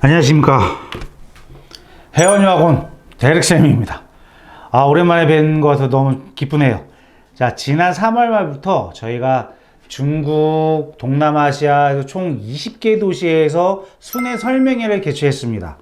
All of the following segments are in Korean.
안녕하십니까. 회원유학원 데렉쌤입니다. 오랜만에 뵌 것 같아서 너무 기쁘네요. 자, 지난 3월 말부터 저희가 중국, 동남아시아에서 총 20개 도시에서 순회 설명회를 개최했습니다.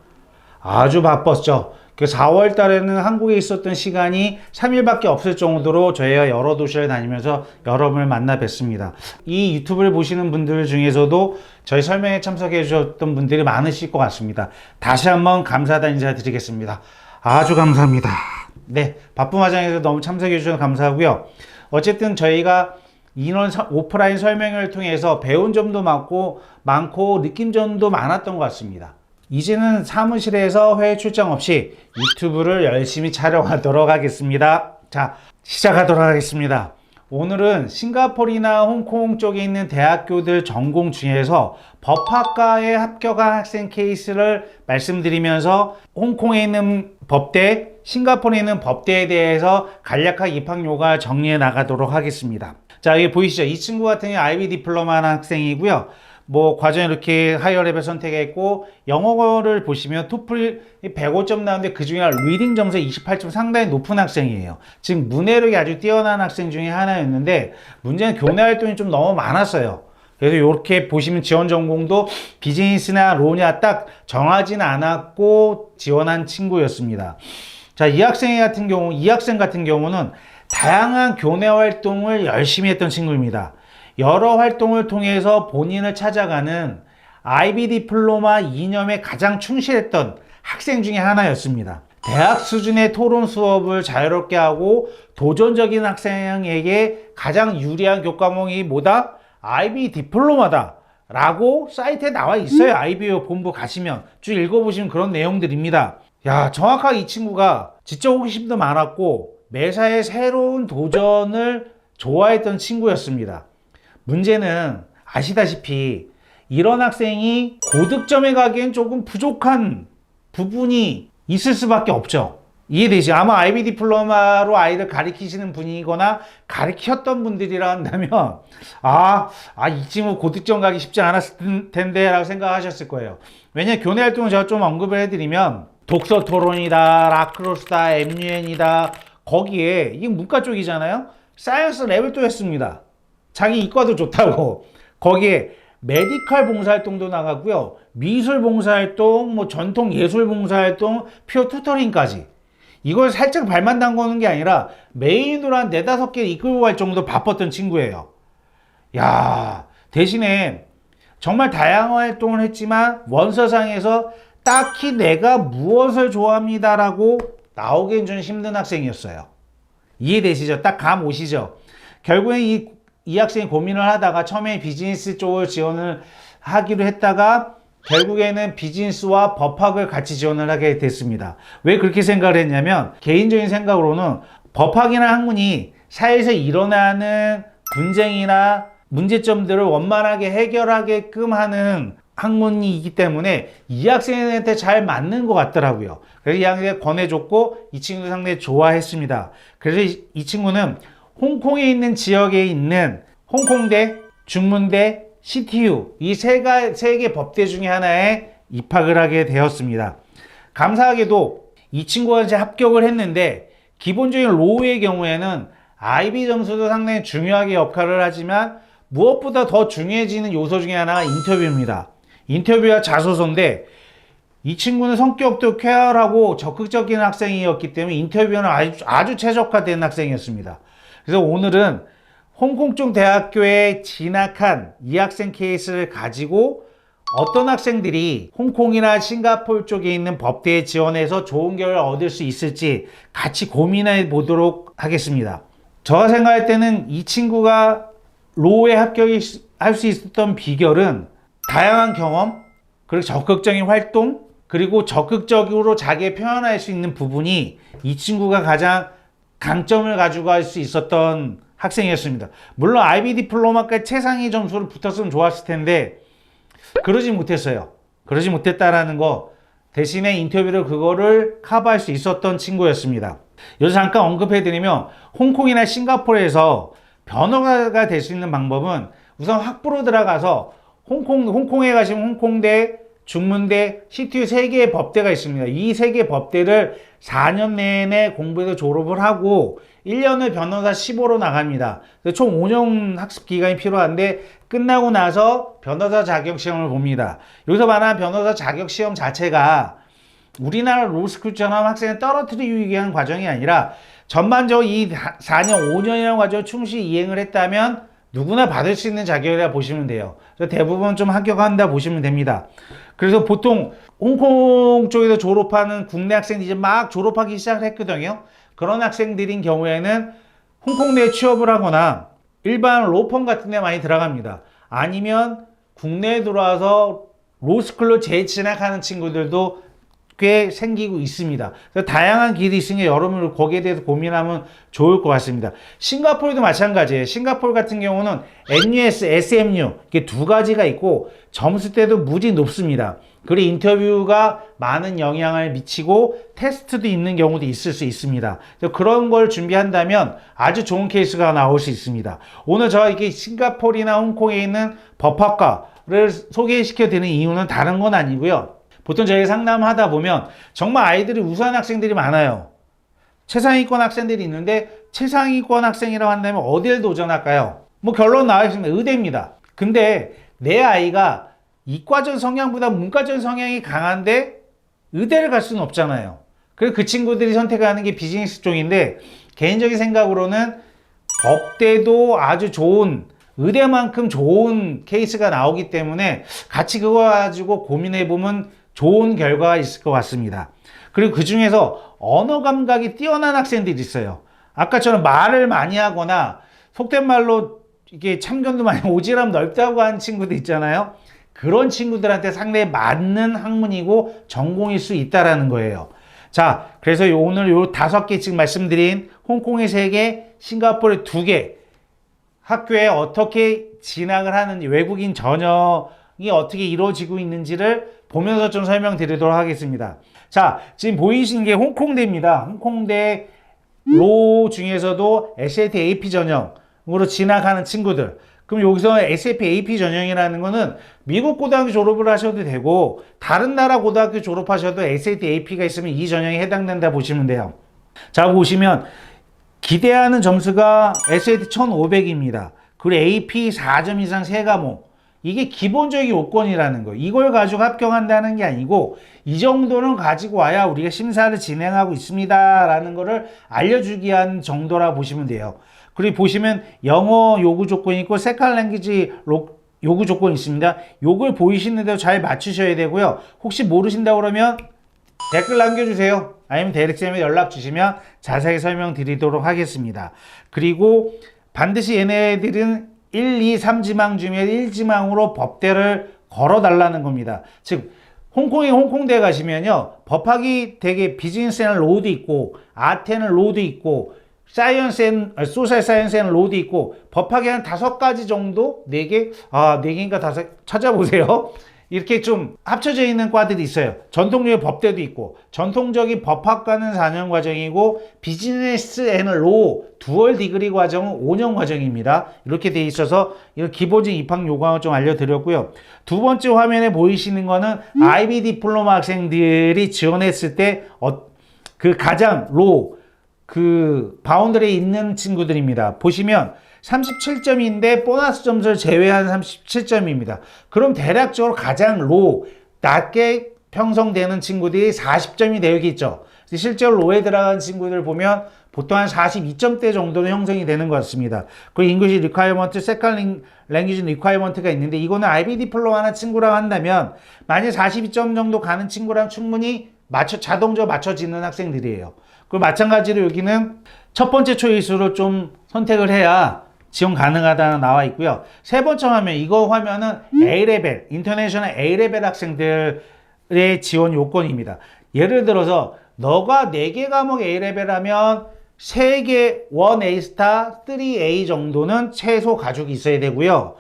아주 바빴죠. 그 4월 달에는 한국에 있었던 시간이 3일밖에 없을 정도로 저희가 여러 도시를 다니면서 여러분을 만나 뵀습니다. 이 유튜브를 보시는 분들 중에서도 저희 설명회 참석해 주셨던 분들이 많으실 것 같습니다. 다시 한번 감사하다는 인사 드리겠습니다. 아주 감사합니다. 네, 바쁜 와중에서 너무 참석해 주셔서 감사하고요. 어쨌든 저희가 인원 오프라인 설명회를 통해서 배운 점도 많고 느낀 점도 많았던 것 같습니다. 이제는 사무실에서 해외 출장 없이 유튜브를 열심히 촬영하도록 하겠습니다. 자, 시작하도록 하겠습니다. 오늘은 싱가포르나 홍콩 쪽에 있는 대학교들 전공 중에서 법학과에 합격한 학생 케이스를 말씀드리면서 홍콩에 있는 법대, 싱가포르에 있는 법대에 대해서 간략하게 입학료가 정리해 나가도록 하겠습니다. 자, 여기 보이시죠? 이 친구 같은 경우는 IB 디플로마 하는 학생이고요. 과정에 이렇게 하이어 레벨 선택했고, 영어를 보시면 토플 105점 나오는데 그 중에 리딩 점수 28점 상당히 높은 학생이에요. 즉, 문해력이 아주 뛰어난 학생 중에 하나였는데, 문제는 교내 활동이 좀 너무 많았어요. 그래서 이렇게 보시면 지원 전공도 비즈니스나 로냐 딱 정하지는 않았고 지원한 친구였습니다. 자, 이 학생 같은 경우는 다양한 교내 활동을 열심히 했던 친구입니다. 여러 활동을 통해서 본인을 찾아가는 IB 디플로마 이념에 가장 충실했던 학생 중에 하나였습니다. 대학 수준의 토론 수업을 자유롭게 하고 도전적인 학생에게 가장 유리한 교과목이 뭐다? IB 디플로마다 라고 사이트에 나와 있어요. IBO 본부 가시면 쭉 읽어보시면 그런 내용들입니다. 야, 정확하게 이 친구가 지적 호기심도 많았고 매사에 새로운 도전을 좋아했던 친구였습니다. 문제는 아시다시피 이런 학생이 고득점에 가기엔 조금 부족한 부분이 있을 수밖에 없죠. 이해되시죠? 아마 IB 디플로마로 아이를 가르치시는 분이거나 가르쳤던 분들이라 한다면 이 친구 고득점 가기 쉽지 않았을 텐데 라고 생각하셨을 거예요. 왜냐면 교내 활동을 제가 좀 언급을 해드리면 독서 토론이다, 라크로스다, MUN이다, 거기에 이게 문과 쪽이잖아요. 사이언스 랩을 또 했습니다. 자기 이과도 좋다고. 거기에 메디컬 봉사활동도 나가고요. 미술 봉사활동, 전통 예술 봉사활동, 피어 튜터링까지. 이걸 살짝 발만 담그는 게 아니라 메인으로 한 4-5개 이끌고 갈 정도 바빴던 친구예요. 야, 대신에 정말 다양한 활동을 했지만 원서상에서 딱히 내가 무엇을 좋아합니다라고 나오기엔 좀 힘든 학생이었어요. 이해되시죠? 딱 감 오시죠? 결국엔 이 학생이 고민을 하다가 처음에 비즈니스 쪽을 지원을 하기로 했다가 결국에는 비즈니스와 법학을 같이 지원을 하게 됐습니다. 왜 그렇게 생각을 했냐면 개인적인 생각으로는 법학이나 학문이 사회에서 일어나는 분쟁이나 문제점들을 원만하게 해결하게끔 하는 학문이기 때문에 이 학생한테 잘 맞는 것 같더라고요. 그래서 이 학생이 권해줬고 이 친구도 상당히 좋아했습니다. 그래서 이 친구는 홍콩에 있는 지역에 있는 홍콩대, 중문대, CTU 이 세 개 법대 중에 하나에 입학을 하게 되었습니다. 감사하게도 이 친구가 이제 합격을 했는데 기본적인 로우의 경우에는 IB 점수도 상당히 중요하게 역할을 하지만 무엇보다 더 중요해지는 요소 중에 하나가 인터뷰입니다. 인터뷰와 자소서인데 이 친구는 성격도 쾌활하고 적극적인 학생이었기 때문에 인터뷰는 아주 최적화된 학생이었습니다. 그래서 오늘은 홍콩 쪽 대학교에 진학한 이 학생 케이스를 가지고 어떤 학생들이 홍콩이나 싱가포르 쪽에 있는 법대에 지원해서 좋은 결과를 얻을 수 있을지 같이 고민해 보도록 하겠습니다. 제가 생각할 때는 이 친구가 로우에 합격할 수 있었던 비결은 다양한 경험, 그리고 적극적인 활동, 그리고 적극적으로 자기의 표현할 수 있는 부분이 이 친구가 가장 강점을 가지고 갈 수 있었던 학생이었습니다. 물론 IB 디플로마까지 최상위 점수를 붙었으면 좋았을 텐데 그러지 못했어요. 그러지 못했다라는 거 대신에 인터뷰로 그거를 커버할 수 있었던 친구였습니다. 여기서 잠깐 언급해드리면 홍콩이나 싱가포르에서 변호사가 될 수 있는 방법은 우선 학부로 들어가서 홍콩에 가시면 홍콩대, 중문대, CTU 3개의 법대가 있습니다. 이 3개 법대를 4년 내내 공부해서 졸업을 하고 1년을 변호사 15로 나갑니다. 총 5년 학습 기간이 필요한데 끝나고 나서 변호사 자격시험을 봅니다. 여기서 말하는 변호사 자격시험 자체가 우리나라 로스쿨처럼 학생을 떨어뜨리기 위한 과정이 아니라 전반적으로 이 4년, 5년이라는 과정을 충실히 이행을 했다면 누구나 받을 수 있는 자격이라 보시면 돼요. 대부분 좀 합격한다 보시면 됩니다. 그래서 보통 홍콩 쪽에서 졸업하는 국내 학생들이 이제 막 졸업하기 시작했거든요. 그런 학생들인 경우에는 홍콩 내에 취업을 하거나 일반 로펌 같은 데 많이 들어갑니다. 아니면 국내에 들어와서 로스쿨로 재진학하는 친구들도 꽤 생기고 있습니다. 다양한 길이 있으니 여러분 거기에 대해서 고민하면 좋을 것 같습니다. 싱가포르도 마찬가지예요. 싱가포르 같은 경우는 NUS, SMU 이렇게 두 가지가 있고 점수대도 무지 높습니다. 그리고 인터뷰가 많은 영향을 미치고 테스트도 있는 경우도 있을 수 있습니다. 그런 걸 준비한다면 아주 좋은 케이스가 나올 수 있습니다. 오늘 저가 이렇게 싱가포르나 홍콩에 있는 법학과를 소개시켜 드리는 이유는 다른 건 아니고요. 보통 저희가 상담하다 보면 정말 아이들이 우수한 학생들이 많아요. 최상위권 학생들이 있는데 최상위권 학생이라고 한다면 어디를 도전할까요? 뭐 결론 나와 있습니다. 의대입니다. 근데 내 아이가 이과적 성향보다 문과적 성향이 강한데 의대를 갈 수는 없잖아요. 그래서 그 친구들이 선택하는 게 비즈니스 쪽인데 개인적인 생각으로는 법대도 아주 좋은 의대만큼 좋은 케이스가 나오기 때문에 같이 그거 가지고 고민해보면 좋은 결과가 있을 것 같습니다. 그리고 그 중에서 언어 감각이 뛰어난 학생들이 있어요. 아까처럼 말을 많이 하거나 속된 말로 이게 참견도 많이 오지랖 넓다고 하는 친구들 있잖아요. 그런 친구들한테 상당히 맞는 학문이고 전공일 수 있다라는 거예요. 자, 그래서 오늘 요 5개 지금 말씀드린 홍콩의 3개, 싱가포르의 2개 학교에 어떻게 진학을 하는지, 외국인 전형이 어떻게 이루어지고 있는지를 보면서 좀 설명드리도록 하겠습니다. 자, 지금 보이시는 게 홍콩대입니다. 홍콩대 로 중에서도 SAT AP 전형으로 진학하는 친구들. 그럼 여기서 SAT AP 전형이라는 거는 미국 고등학교 졸업을 하셔도 되고 다른 나라 고등학교 졸업하셔도 SAT AP가 있으면 이 전형에 해당된다 보시면 돼요. 자, 보시면 기대하는 점수가 SAT 1500입니다. 그리고 AP 4점 이상 3과목. 이게 기본적인 요건이라는 거예요. 이걸 가지고 합격한다는 게 아니고 이 정도는 가지고 와야 우리가 심사를 진행하고 있습니다 라는 거를 알려주기 위한 정도라 보시면 돼요. 그리고 보시면 영어 요구 조건이 있고 세컨 랭귀지 요구 조건이 있습니다. 요걸 보이시는 대로 잘 맞추셔야 되고요. 혹시 모르신다고 그러면 댓글 남겨주세요. 아니면 대리쌤에 연락 주시면 자세히 설명드리도록 하겠습니다. 그리고 반드시 얘네들은 1, 2, 3지망 중에 1지망으로 법대를 걸어달라는 겁니다. 즉 홍콩에 홍콩대 가시면요. 법학이 되게 비즈니스 앤 로도 있고 아트 앤 로도 있고 사이언스 앤 소셜 사이언스 앤 로도 있고 법학이 한 5가지 정도? 4개? 4개인가 5개 찾아보세요. 이렇게 좀 합쳐져 있는 과들이 있어요. 전통적인 법대도 있고 전통적인 법학과는 4년 과정이고 비즈니스 앤 로 듀얼 디그리 과정은 5년 과정입니다. 이렇게 돼 있어서 이런 기본적인 입학 요강을 좀 알려드렸고요. 두 번째 화면에 보이시는 거는 IB 디플로마 학생들이 지원했을 때 그 가장 로 그 바운더리에 있는 친구들입니다. 보시면 37점인데 보너스 점수를 제외한 37점입니다. 그럼 대략적으로 가장 낮게 형성되는 친구들이 40점이 되어 있죠. 실제로 로에 들어간 친구들 보면 보통 한 42점대 정도는 형성이 되는 것 같습니다. 그리고 English Requirement, Second Language Requirement가 있는데 이거는 IB 디플로마 하는 친구라고 한다면 만약 42점 정도 가는 친구랑 충분히 자동적으로 맞춰지는 학생들이에요. 그리고 마찬가지로 여기는 첫 번째 초이스로 좀 선택을 해야 지원 가능하다는 나와 있고요. 세 번째 화면, 이거 화면은 A레벨, 인터내셔널 A레벨 학생들의 지원 요건입니다. 예를 들어서 너가 4개 과목 A레벨 하면 3개 1A 스타, 3A 정도는 최소 가족이 있어야 되고요.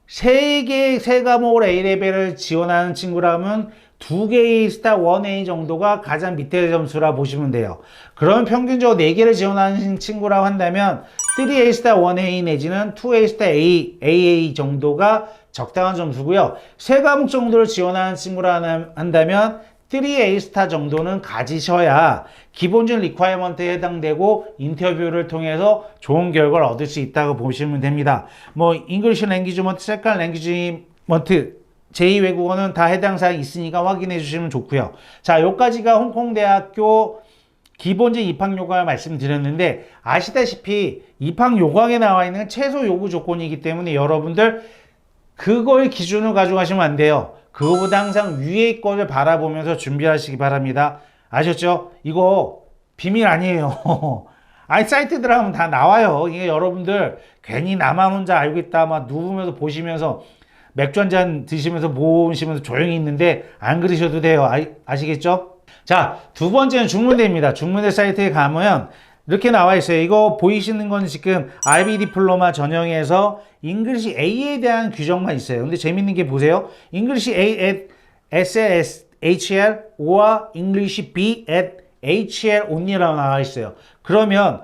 3과목을 A레벨을 지원하는 친구라면 2개의 스타 1A 정도가 가장 밑에 점수라 보시면 돼요. 그러면 평균적으로 4개를 지원하는 친구라고 한다면 3A 스타 1A 내지는 2A 스타 AA 정도가 적당한 점수고요. 세 과목 정도를 지원하는 친구라 한다면 3A 스타 정도는 가지셔야 기본적인 리퀘어먼트에 해당되고 인터뷰를 통해서 좋은 결과를 얻을 수 있다고 보시면 됩니다. 뭐 잉글리시 랭귀지먼트, 세컨 랭귀지먼트, 제2외국어는 다 해당 사항이 있으니까 확인해 주시면 좋고요. 자, 여기까지가 홍콩대학교 기본적 입학 요강을 말씀드렸는데 아시다시피 입학 요강에 나와 있는 최소 요구 조건이기 때문에 여러분들 그걸 기준으로 가져가시면 안 돼요. 그거보다 항상 위에 거를 바라보면서 준비하시기 바랍니다. 아셨죠? 이거 비밀 아니에요. 아니 사이트 들어가면 다 나와요. 이게 여러분들 괜히 나만 혼자 알고 있다 막 누우면서 보시면서 맥주 한잔 드시면서 보시면서 조용히 있는데 안 그러셔도 돼요. 아시겠죠? 자, 두 번째는 중문대입니다. 중문대 사이트에 가면 이렇게 나와 있어요. 이거 보이시는 건 지금 IB 디플로마 전형에서 잉글리시 A에 대한 규정만 있어요. 근데 재밌는 게 보세요. 잉글리시 A at SLHL or 잉글리시 B at HL only라고 나와 있어요. 그러면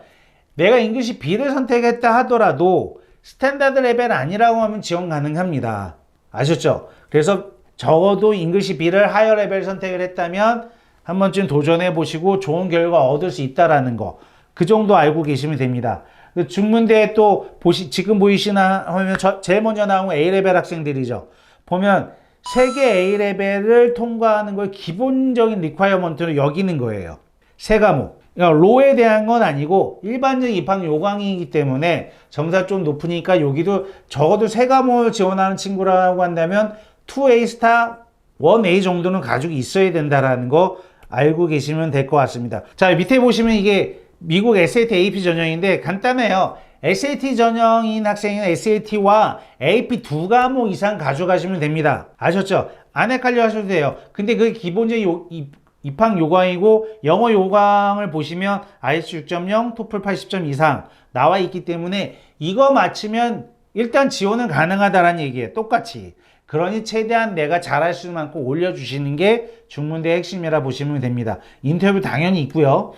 내가 잉글리시 B를 선택했다 하더라도 스탠다드 레벨 아니라고 하면 지원 가능합니다. 아셨죠? 그래서 적어도 잉글리시 B를 하이어 레벨 선택을 했다면 한 번쯤 도전해 보시고 좋은 결과 얻을 수 있다라는 거. 그 정도 알고 계시면 됩니다. 중문대에 또 지금 보이시나 하면 제일 먼저 나온 A레벨 학생들이죠. 보면 세계 A레벨을 통과하는 걸 기본적인 리퀘어먼트로 여기는 거예요. 세 과목. 그러니까 로에 대한 건 아니고 일반적인 입학 요강이기 때문에 점수가 좀 높으니까 여기도 적어도 세 과목을 지원하는 친구라고 한다면 2A 스타 1A 정도는 가지고 있어야 된다라는 거 알고 계시면 될 것 같습니다. 자, 밑에 보시면 이게 미국 SAT AP 전형인데 간단해요. SAT 전형인 학생은 SAT와 AP 두 과목 이상 가져가시면 됩니다. 아셨죠? 안 헷갈려 하셔도 돼요. 근데 그게 기본적인 입학 요강이고 영어 요강을 보시면 IELTS 6.0, 토플 80점 이상 나와 있기 때문에 이거 맞추면 일단 지원은 가능하다라는 얘기예요. 똑같이. 그러니 최대한 내가 잘할 수 있는 만큼 올려주시는 게 중문대의 핵심이라 보시면 됩니다. 인터뷰 당연히 있고요.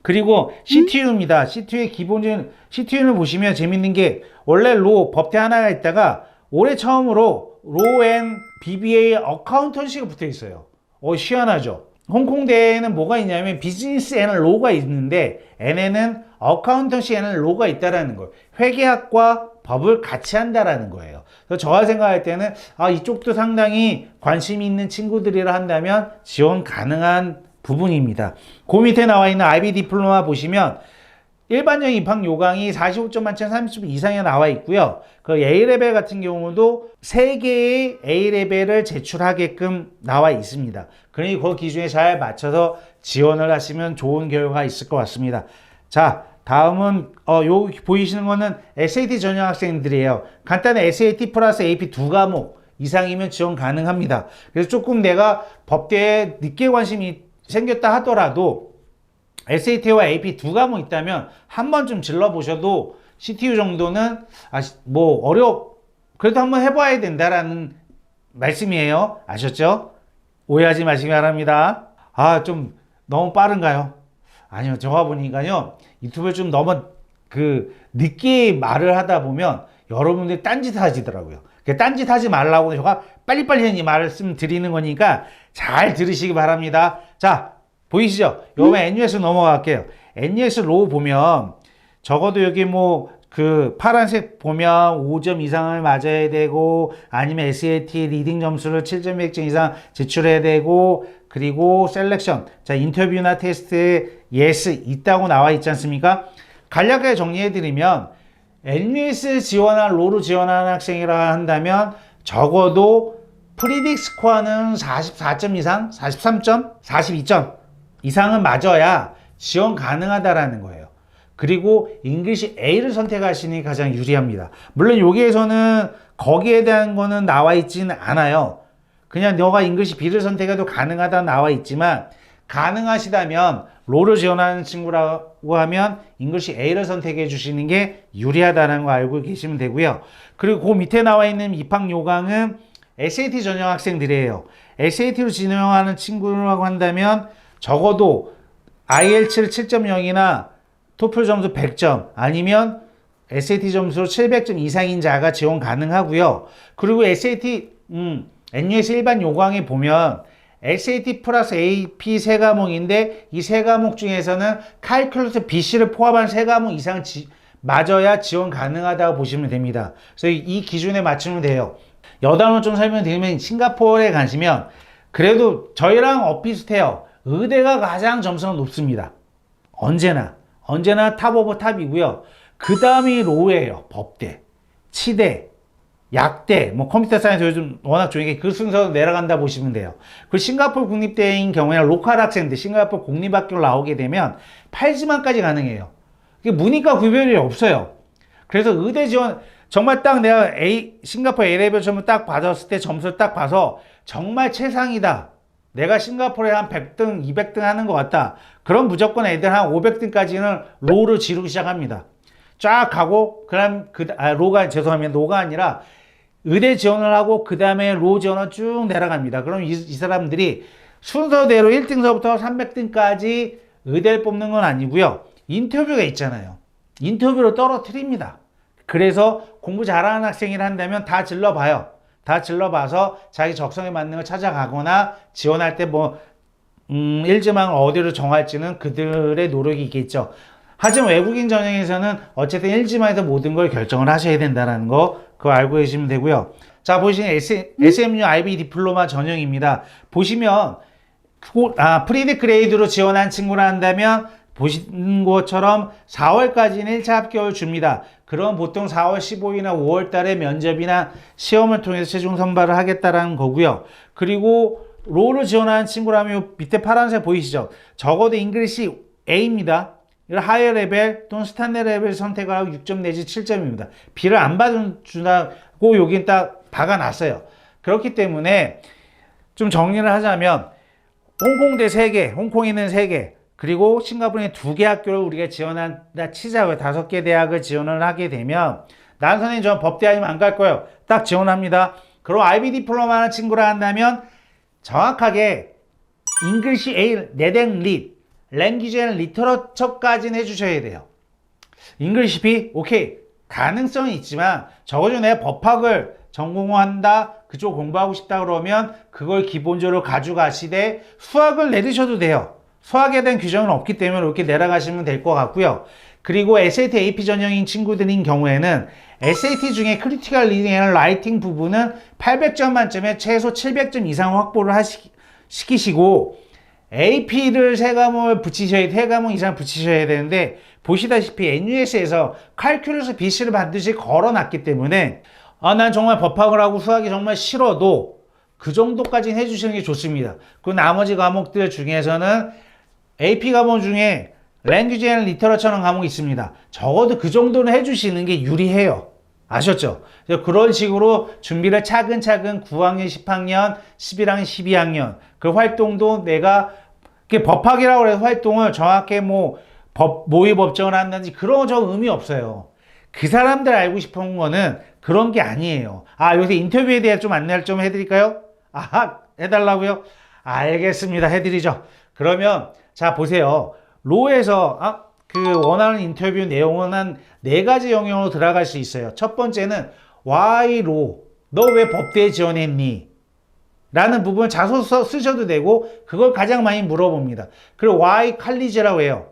그리고 CTU입니다. CTU의 기본적인 CTU를 보시면 재밌는 게 원래 로 법대 하나가 있다가 올해 처음으로 로 앤 BBA 어카운턴시가 붙어 있어요. 희한하죠. 홍콩대에는 뭐가 있냐면 비즈니스 앤 로가 있는데 N에는 어카운턴시 앤 로가 있다라는 거예요. 회계학과 법을 같이 한다라는 거예요. 그래서 저가 생각할 때는 이쪽도 상당히 관심이 있는 친구들이라 한다면 지원 가능한 부분입니다. 그 밑에 나와 있는 IB 디플로마 보시면 일반적인 입학 요강이 45점 만점 30점 이상에 나와 있고요. 그 A레벨 같은 경우도 3개의 A레벨을 제출하게끔 나와 있습니다. 그러니 그 기준에 잘 맞춰서 지원을 하시면 좋은 결과가 있을 것 같습니다. 자, 다음은 요 보이시는 거는 SAT 전형 학생들이에요. 간단히 SAT 플러스 AP 두 과목 이상이면 지원 가능합니다. 그래서 조금 내가 법대에 늦게 관심이 생겼다 하더라도 SAT와 AP 두 과목 있다면 한 번쯤 질러보셔도 CTU 정도는 그래도 한번 해봐야 된다라는 말씀이에요. 아셨죠? 오해하지 마시기 바랍니다. 좀 너무 빠른가요? 아니요, 제가 보니까요 유튜브에 좀 너무 늦게 말을 하다 보면 여러분들이 딴짓 하시더라고요. 딴짓 하지 말라고 제가 빨리빨리 이 말씀 드리는 거니까 잘 들으시기 바랍니다. 자, 보이시죠? 요번에 NUS 넘어갈게요. NUS 로우 보면 적어도 여기 파란색 보면 5점 이상을 맞아야 되고 아니면 SAT 리딩 점수를 7.1점 이상 제출해야 되고 그리고 셀렉션, 자 인터뷰나 테스트에 yes 있다고 나와 있지 않습니까? 간략하게 정리해드리면 NUS 지원한 로로 지원하는 학생이라 한다면 적어도 프리딕 스코어는 44점 이상, 43점, 42점 이상은 맞아야 지원 가능하다라는 거예요. 그리고 잉글리시 A를 선택하시니 가장 유리합니다. 물론 여기에서는 거기에 대한 거는 나와 있지는 않아요. 그냥 너가 잉글리시 B를 선택해도 가능하다 나와 있지만 가능하시다면 로를 지원하는 친구라고 하면 잉글리시 A를 선택해 주시는 게 유리하다는 거 알고 계시면 되고요. 그리고 그 밑에 나와 있는 입학 요강은 SAT 전형 학생들이에요. SAT로 진행하는 친구라고 한다면 적어도 IELTS 7.0이나 토플 점수 100점 아니면 SAT 점수 700점 이상인 자가 지원 가능하고요. 그리고 NUS 일반 요강에 보면 SAT 플러스 AP 세 과목인데 이 세 과목 중에서는 칼큘러스 BC를 포함한 세 과목 이상 맞아야 지원 가능하다고 보시면 됩니다. 그래서 이 기준에 맞추면 돼요. 여담을 좀 설명드리면 싱가포르에 가시면 그래도 저희랑 엇비슷해요. 의대가 가장 점수가 높습니다. 언제나 탑 오브 탑이고요. 그 다음이 로우예요. 법대, 치대, 약대, 뭐 컴퓨터 사이언스 요즘 워낙 조용히 그 순서로 내려간다 보시면 돼요. 그 싱가포르 국립대인 경우에는 로컬 학생들 싱가포르 공립학교로 나오게 되면 8지망까지 가능해요. 문이과 구별이 없어요. 그래서 의대 지원 정말 딱 내가 싱가포르 A레벨 점을 딱 받았을 때 점수를 딱 봐서 정말 최상이다. 내가 싱가포르에 한 100등, 200등 하는 것 같다. 그럼 무조건 애들 한 500등까지는 로우를 지르기 시작합니다. 쫙 가고, 로가 아니라 의대 지원을 하고, 그 다음에 로우 지원을 쭉 내려갑니다. 그럼 이 사람들이 순서대로 1등서부터 300등까지 의대를 뽑는 건 아니고요. 인터뷰가 있잖아요. 인터뷰로 떨어뜨립니다. 그래서 공부 잘하는 학생이라 한다면 다 질러봐요. 다 질러봐서 자기 적성에 맞는 걸 찾아가거나 지원할 때 1지망을 어디로 정할지는 그들의 노력이 있겠죠. 하지만 외국인 전형에서는 어쨌든 1지망에서 모든 걸 결정을 하셔야 된다는 거 그거 알고 계시면 되고요. 자, 보시면 SMU IB 디플로마 전형입니다. 보시면 프리드 그레이드로 지원한 친구라 한다면 보시는 것처럼 4월까지는 1차 합격을 줍니다. 그럼 보통 4월 15일이나 5월 달에 면접이나 시험을 통해서 최종 선발을 하겠다라는 거고요. 그리고 로우를 지원하는 친구라면 밑에 파란색 보이시죠? 적어도 잉글리시 A입니다. 하이어 레벨 또는 스탠다드 레벨 선택을 하고 6점 내지 7점입니다. B를 안 받아준다고 여긴 딱 박아놨어요. 그렇기 때문에 좀 정리를 하자면 홍콩대 3개, 홍콩에 있는 3개, 그리고 싱가포르에 2개 학교를 우리가 지원한다 치자고요. 5개 대학을 지원을 하게 되면 난 선생님 저 법대 아니면 안 갈 거예요. 딱 지원합니다. 그럼 IB 디플로마 하는 친구라 한다면 정확하게 잉글리시 A, 네댕 릿, 랭귀지 앤 리터러처까지는 해주셔야 돼요. 잉글리시 B, 오케이. 가능성은 있지만 적어도 내가 법학을 전공한다, 그쪽 공부하고 싶다 그러면 그걸 기본적으로 가져가시되 수학을 내리셔도 돼요. 수학에 대한 규정은 없기 때문에 이렇게 내려가시면 될 것 같고요. 그리고 SAT AP 전형인 친구들인 경우에는 SAT 중에 크리티컬 리딩 앤 라이팅 부분은 800점 만점에 최소 700점 이상 확보를 시키시고 AP를 3과목 이상 붙이셔야 되는데 보시다시피 NUS에서 칼큘러스 BC를 반드시 걸어놨기 때문에 난 정말 법학을 하고 수학이 정말 싫어도 그 정도까지는 해주시는 게 좋습니다. 그 나머지 과목들 중에서는 AP 과목 중에 랭귀지 앤 리터러처라는 과목이 있습니다. 적어도 그 정도는 해주시는 게 유리해요. 아셨죠? 그런 식으로 준비를 차근차근 9학년, 10학년, 11학년, 12학년 그 활동도 내가 법학이라고 해서 활동을 정확히 모의 법정을 한다든지 그런 저 의미 없어요. 그 사람들 알고 싶은 거는 그런 게 아니에요. 요새 인터뷰에 대해 좀 안내를 좀 해드릴까요? 해달라고요? 알겠습니다. 해드리죠. 그러면 자 보세요. 로에서 그 원하는 인터뷰 내용은 한 4가지 영역으로 들어갈 수 있어요. 첫 번째는 Why 로? 너 왜 법대에 지원했니? 라는 부분을 자소 쓰셔도 되고 그걸 가장 많이 물어봅니다. 그리고 Why 칼리지라고 해요.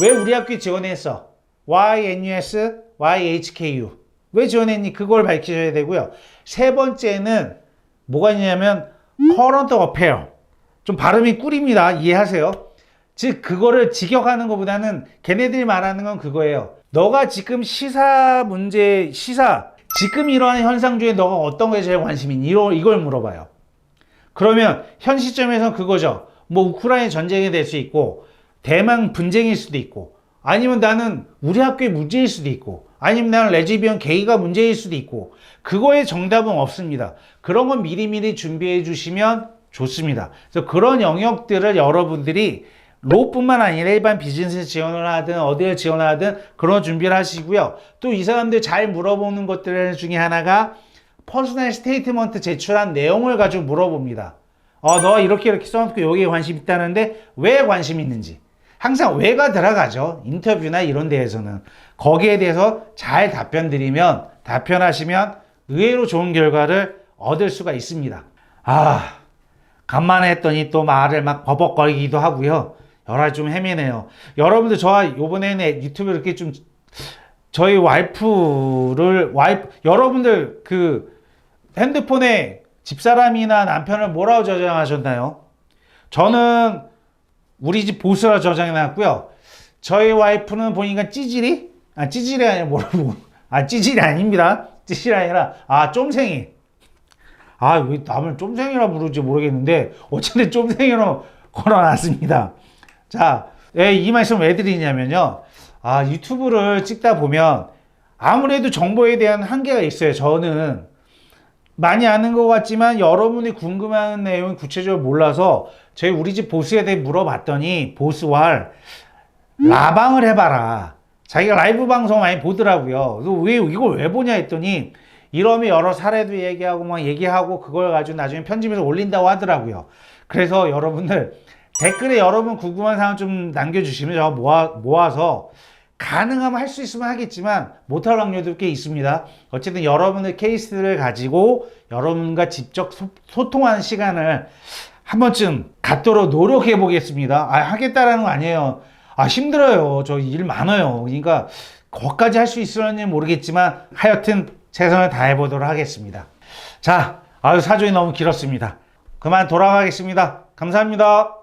왜 우리 학교에 지원했어? Why NUS? Why HKU? 왜 지원했니? 그걸 밝히셔야 되고요. 세 번째는 뭐가 있냐면 Current Affair. 좀 발음이 꿀입니다. 이해하세요? 즉 그거를 직역하는 것보다는 걔네들이 말하는 건 그거예요. 너가 지금 지금 이러한 현상 중에 너가 어떤 거에 제일 관심이 있니? 이걸 물어봐요. 그러면 현 시점에서 그거죠. 우크라이나 전쟁이 될 수 있고 대만 분쟁일 수도 있고 아니면 나는 우리 학교의 문제일 수도 있고 아니면 나는 레즈비언 게이가 문제일 수도 있고 그거에 정답은 없습니다. 그런 건 미리미리 준비해 주시면 좋습니다. 그래서 그런 영역들을 여러분들이 로뿐만 아니라 일반 비즈니스 지원을 하든 어디를 지원하든 그런 준비를 하시고요. 또 이 사람들 잘 물어보는 것들 중에 하나가 퍼스널 스테이트먼트 제출한 내용을 가지고 물어봅니다. 너 이렇게 써놓고 여기에 관심 있다는데 왜 관심 있는지. 항상 왜가 들어가죠. 인터뷰나 이런 데에서는. 거기에 대해서 잘 답변하시면 의외로 좋은 결과를 얻을 수가 있습니다. 간만에 했더니 또 말을 막 버벅거리기도 하고요. 여러 가지 좀 헤매네요. 여러분들 저와 요번에는 유튜브 이렇게 좀 저희 여러분들 그 핸드폰에 집사람이나 남편을 뭐라고 저장하셨나요? 저는 우리 집 보스라 저장해놨고요. 저희 와이프는 보니까 찌질이 아니라 찌질이 아닙니다. 찌질이 아니라 쫌생이. 왜 남을 쫌생이라 부르지 모르겠는데 어쨌든 쫌생이로 걸어놨습니다. 자, 이 말씀 왜 드리냐면요. 유튜브를 찍다 보면 아무래도 정보에 대한 한계가 있어요. 저는 많이 아는 것 같지만 여러분이 궁금한 내용을 구체적으로 몰라서 저희 우리 집 보스에 대해 물어봤더니 보스왈 라방을 해봐라. 자기가 라이브 방송 많이 보더라고요. 왜 이걸 왜 보냐 했더니 이러면 여러 사례도 얘기하고 그걸 가지고 나중에 편집해서 올린다고 하더라고요. 그래서 여러분들 댓글에 여러분 궁금한 사항 좀 남겨주시면 제가 모아서 가능하면 할 수 있으면 하겠지만 못할 확률도 꽤 있습니다. 어쨌든 여러분의 케이스를 가지고 여러분과 직접 소통하는 시간을 한 번쯤 갖도록 노력해 보겠습니다. 하겠다라는 거 아니에요. 힘들어요. 저 일 많아요. 그러니까 거기까지 할 수 있을지 모르겠지만 하여튼 최선을 다해 보도록 하겠습니다. 자, 사정이 너무 길었습니다. 그만 돌아가겠습니다. 감사합니다.